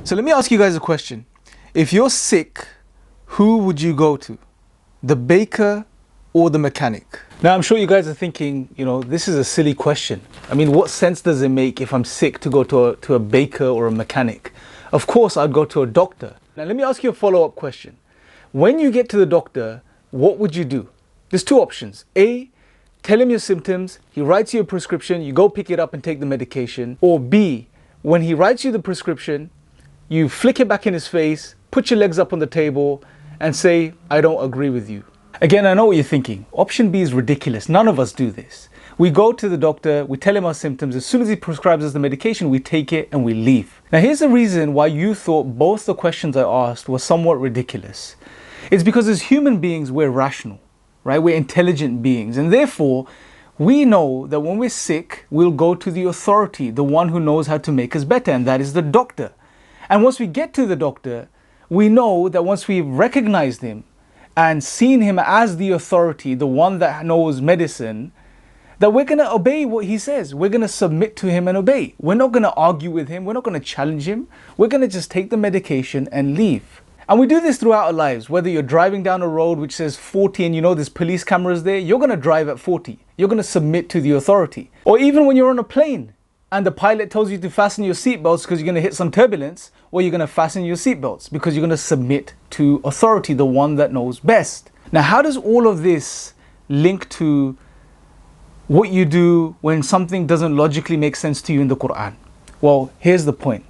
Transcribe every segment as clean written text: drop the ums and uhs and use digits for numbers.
So let me ask you guys a question. If you're sick, who would you go to? The baker or the mechanic? Now I'm sure you guys are thinking, this is a silly question. I mean, what sense does it make if I'm sick to go to a baker or a mechanic? Of course I'd go to a doctor. Now let me ask you a follow-up question. When you get to the doctor, what would you do? There's two options. A, tell him your symptoms, he writes you a prescription, you go pick it up and take the medication. Or B, when he writes you the prescription, you flick it back in his face, put your legs up on the table and say, I don't agree with you. Again, I know what you're thinking. Option B is ridiculous. None of us do this. We go to the doctor, we tell him our symptoms. As soon as he prescribes us the medication, we take it and we leave. Now, here's the reason why you thought both the questions I asked were somewhat ridiculous. It's because as human beings, we're rational, right? We're intelligent beings. And therefore, we know that when we're sick, we'll go to the authority, the one who knows how to make us better, and that is the doctor. And once we get to the doctor, we know that once we've recognized him and seen him as the authority, the one that knows medicine, that we're going to obey what he says. We're going to submit to him and obey. We're not going to argue with him. We're not going to challenge him. We're going to just take the medication and leave. And we do this throughout our lives. Whether you're driving down a road which says 40 and there's police cameras there, you're going to drive at 40. You're going to submit to the authority. Or even when you're on a plane and the pilot tells you to fasten your seatbelts because you're going to hit some turbulence, or you're going to fasten your seatbelts because you're going to submit to authority, the one that knows best. Now, how does all of this link to what you do when something doesn't logically make sense to you in the Quran? Well, here's the point.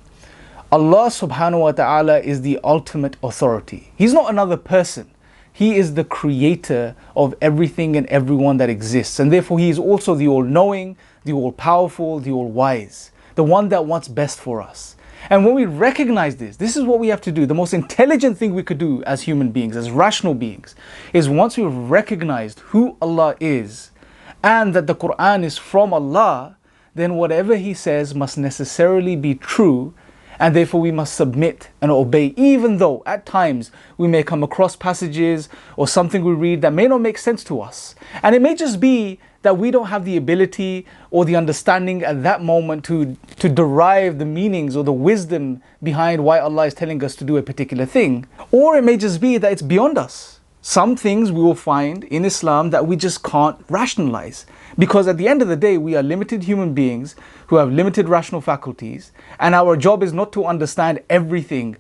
Allah subhanahu wa ta'ala is the ultimate authority. He's not another person. He is the creator of everything and everyone that exists. And therefore, he is also the all-knowing, the all-powerful, the all-wise, the one that wants best for us. And when we recognize this is what we have to do. The most intelligent thing we could do as human beings, as rational beings, is once we've recognized who Allah is and that the Quran is from Allah, then whatever He says must necessarily be true, and therefore we must submit and obey, even though at times we may come across passages or something we read that may not make sense to us. And it may just be that we don't have the ability or the understanding at that moment to derive the meanings or the wisdom behind why Allah is telling us to do a particular thing. Or it may just be that it's beyond us. Some things we will find in Islam that we just can't rationalize. Because at the end of the day, we are limited human beings who have limited rational faculties, and our job is not to understand everything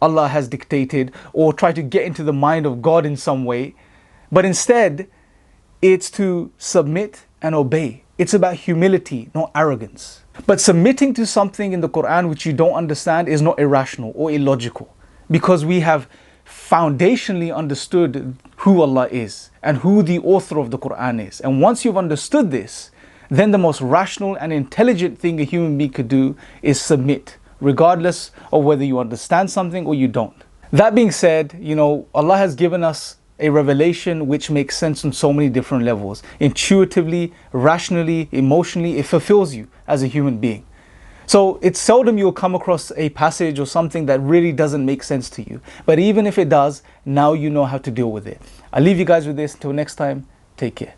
Allah has dictated or try to get into the mind of God in some way, but instead, it's to submit and obey. It's about humility, not arrogance. But submitting to something in the Quran which you don't understand is not irrational or illogical, because we have foundationally understood who Allah is and who the author of the Quran is. And once you've understood this, then the most rational and intelligent thing a human being could do is submit, regardless of whether you understand something or you don't. That being said, Allah has given us a revelation which makes sense on so many different levels. Intuitively, rationally, emotionally, it fulfills you as a human being. So it's seldom you'll come across a passage or something that really doesn't make sense to you. But even if it does, now you know how to deal with it. I'll leave you guys with this. Until next time, take care.